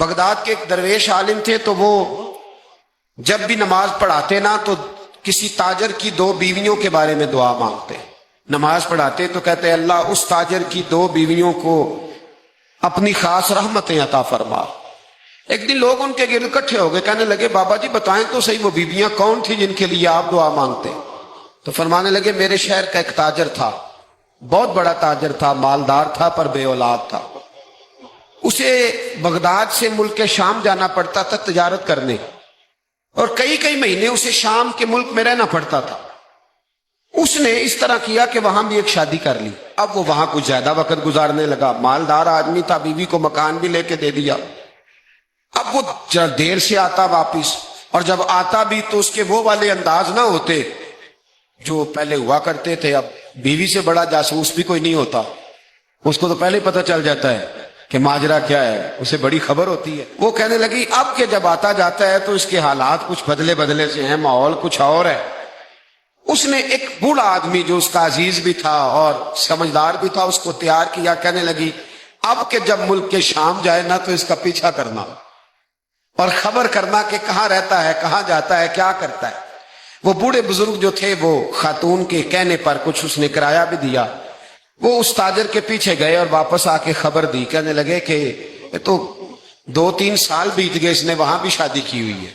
Baghdad کے ایک درویش عالم تھے، تو وہ جب بھی نماز پڑھاتے نا تو کسی تاجر کی 2 بیویوں کے بارے میں دعا مانگتے. نماز پڑھاتے تو کہتے اللہ اس تاجر کی 2 بیویوں کو اپنی خاص رحمتیں عطا فرما. ایک دن لوگ ان کے گرد اکٹھے ہو گئے، کہنے لگے بابا جی بتائیں تو صحیح وہ بیویاں کون تھی جن کے لیے آپ دعا مانگتے؟ تو فرمانے لگے میرے شہر کا ایک تاجر تھا، بہت بڑا تاجر تھا، مالدار تھا پر بے اولاد تھا. اسے بغداد سے ملک شام جانا پڑتا تھا تجارت کرنے، اور کئی مہینے اسے شام کے ملک میں رہنا پڑتا تھا. اس نے اس طرح کیا کہ وہاں بھی ایک شادی کر لی. اب وہ وہاں کچھ زیادہ وقت گزارنے لگا، مالدار آدمی تھا، بیوی کو مکان بھی لے کے دے دیا. اب وہ دیر سے آتا واپس، اور جب آتا بھی تو اس کے وہ والے انداز نہ ہوتے جو پہلے ہوا کرتے تھے. اب بیوی سے بڑا جاسوس بھی کوئی نہیں ہوتا، اس کو تو پہلے ہی پتہ چل جاتا ہے کہ ماجرا کیا ہے، اسے بڑی خبر ہوتی ہے. وہ کہنے لگی اب کہ جب آتا جاتا ہے تو اس کے حالات کچھ بدلے سے ہیں، ماحول کچھ اور ہے. اس نے ایک بوڑھا آدمی جو اس کا عزیز بھی تھا اور سمجھدار بھی تھا اس کو تیار کیا. کہنے لگی اب کہ جب ملک کے شام جائے نا تو اس کا پیچھا کرنا اور خبر کرنا کہ کہاں رہتا ہے، کہاں جاتا ہے، کیا کرتا ہے. وہ بوڑھے بزرگ جو تھے وہ خاتون کے کہنے پر کچھ اس نے کرایہ بھی دیا. وہ اس تاجر کے پیچھے گئے اور واپس آ کے خبر دی. کہنے لگے کہ یہ تو 2-3 سال بیت گئے، اس نے وہاں بھی شادی کی ہوئی ہے،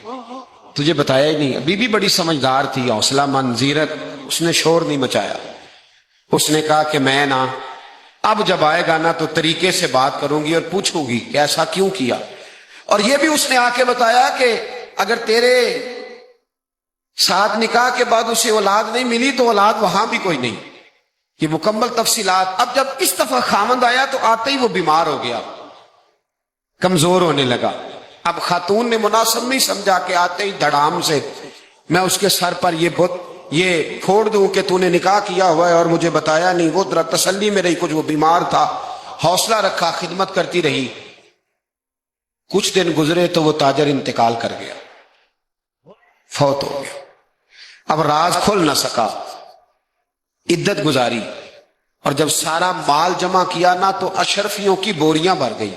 تجھے بتایا ہی نہیں. ابھی بھی بڑی سمجھدار تھی، حوصلہ مند، زیرک، اس نے شور نہیں مچایا. اس نے کہا کہ میں نا اب جب آئے گا نا تو طریقے سے بات کروں گی اور پوچھوں گی کہ ایسا کیوں کیا. اور یہ بھی اس نے آ کے بتایا کہ اگر تیرے ساتھ نکاح کے بعد اسے اولاد نہیں ملی تو اولاد وہاں بھی کوئی نہیں. یہ مکمل تفصیلات. اب جب اس دفعہ خامند آیا تو آتے ہی وہ بیمار ہو گیا، کمزور ہونے لگا. اب خاتون نے مناسب نہیں سمجھا کہ آتے ہی دھڑام سے میں اس کے سر پر یہ پھوڑ دوں کہ تو نے نکاح کیا ہوا ہے اور مجھے بتایا نہیں. وہ ذرا تسلی میں رہی، کچھ وہ بیمار تھا، حوصلہ رکھا، خدمت کرتی رہی. کچھ دن گزرے تو وہ تاجر انتقال کر گیا، فوت ہو گیا. اب راز کھل نہ سکا، عدت گزاری، اور جب سارا مال جمع کیا نا تو اشرفیوں کی بوریاں بھر گئی.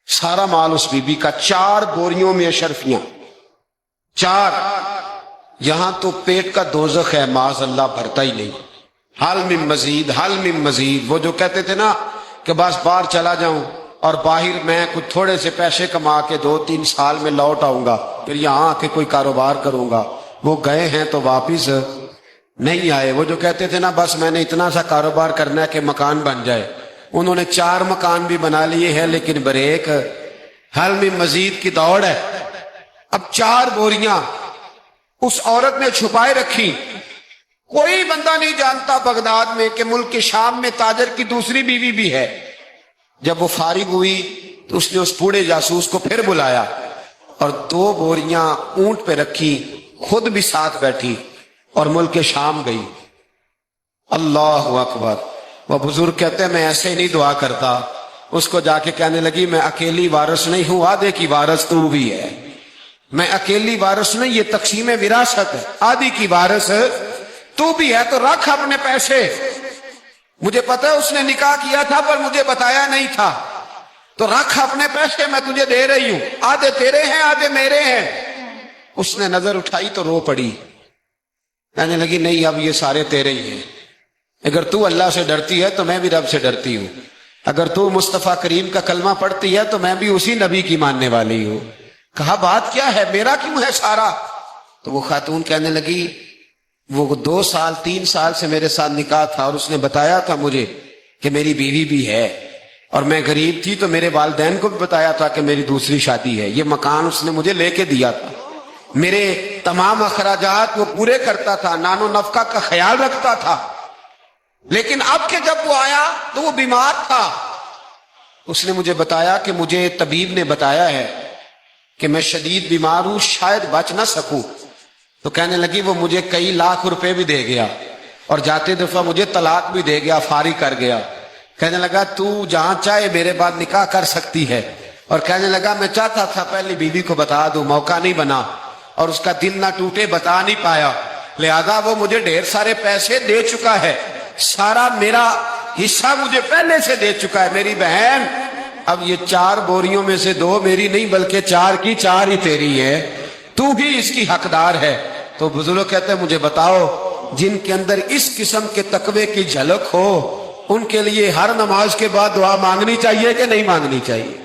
سارا مال اس بی بی کا، 4 بوریوں میں اشرفیاں، 4. یہاں تو پیٹ کا دوزخ ہے، معاذ اللہ، بھرتا ہی نہیں. حل من مزید، حل من مزید. وہ جو کہتے تھے نا کہ بس باہر چلا جاؤں اور باہر میں کچھ تھوڑے سے پیسے کما کے 2-3 سال میں لوٹ آؤں گا، پھر یہاں آ کے کوئی کاروبار کروں گا. وہ گئے ہیں تو واپس نہیں آئے. وہ جو کہتے تھے نا بس میں نے اتنا سا کاروبار کرنا ہے کہ مکان بن جائے، انہوں نے 4 مکان بھی بنا لیے ہیں لیکن بریک حل من مزید کی دوڑ ہے. اب 4 بوریاں اس عورت نے چھپائے رکھی. کوئی بندہ نہیں جانتا بغداد میں کہ ملک کے شام میں تاجر کی دوسری بیوی بھی ہے. جب وہ فارغ ہوئی تو اس نے اس بوڑھے جاسوس کو پھر بلایا اور 2 بوریاں اونٹ پہ رکھی، خود بھی ساتھ بیٹھی اور ملک شام گئی. اللہ اکبر. وہ بزرگ کہتے ہیں میں ایسے ہی نہیں دعا کرتا. اس کو جا کے کہنے لگی میں اکیلی وارث نہیں ہوں، آدھے کی وارث تو بھی ہے. میں اکیلی وارث نہیں، یہ تقسیم وراثت ہے، آدھی کی وارث تو بھی ہے. تو رکھ اپنے پیسے، مجھے پتا ہے اس نے نکاح کیا تھا پر مجھے بتایا نہیں تھا، تو رکھ اپنے پیسے، میں تجھے دے رہی ہوں، آدھے تیرے ہیں آدھے میرے ہیں. اس نے نظر اٹھائی تو رو پڑی، کہنے لگی نہیں اب یہ سارے تیرے ہی ہیں. اگر تو اللہ سے ڈرتی ہے تو میں بھی رب سے ڈرتی ہوں. اگر تو مصطفیٰ کریم کا کلمہ پڑھتی ہے تو میں بھی اسی نبی کی ماننے والی ہوں. کہا بات کیا ہے، میرا کیوں ہے سارا؟ تو وہ خاتون کہنے لگی وہ 2 سال 3 سال سے میرے ساتھ نکاح تھا اور اس نے بتایا تھا مجھے کہ میری بیوی بھی ہے، اور میں غریب تھی تو میرے والدین کو بھی بتایا تھا کہ میری دوسری شادی ہے. یہ مکان اس نے مجھے لے کے دیا تھا، میرے تمام اخراجات وہ پورے کرتا تھا، نان و نفقہ کا خیال رکھتا تھا. لیکن اب کہ جب وہ آیا تو وہ بیمار تھا. اس نے مجھے بتایا کہ مجھے طبیب نے بتایا ہے کہ میں شدید بیمار ہوں، شاید بچ نہ سکوں. تو کہنے لگی وہ مجھے کئی لاکھ روپے بھی دے گیا اور جاتے دفعہ مجھے طلاق بھی دے گیا، فارغ کر گیا. کہنے لگا تو جہاں چاہے میرے بعد نکاح کر سکتی ہے. اور کہنے لگا میں چاہتا تھا پہلی بیوی کو بتا دوں، موقع نہیں بنا اور اس کا دل نہ ٹوٹے، بتا نہیں پایا، لہذا وہ مجھے ڈھیر سارے پیسے دے چکا ہے، سارا میرا حصہ مجھے پہلے سے دے چکا ہے. میری بہن اب یہ 4 بوریوں میں سے 2 میری نہیں بلکہ 4 کی 4 ہی تیری ہے، تو ہی اس کی حقدار ہے۔ تو بزرگ کہتے ہیں مجھے بتاؤ جن کے اندر اس قسم کے تقوی کی جھلک ہو ان کے لیے ہر نماز کے بعد دعا مانگنی چاہیے کہ نہیں مانگنی چاہیے؟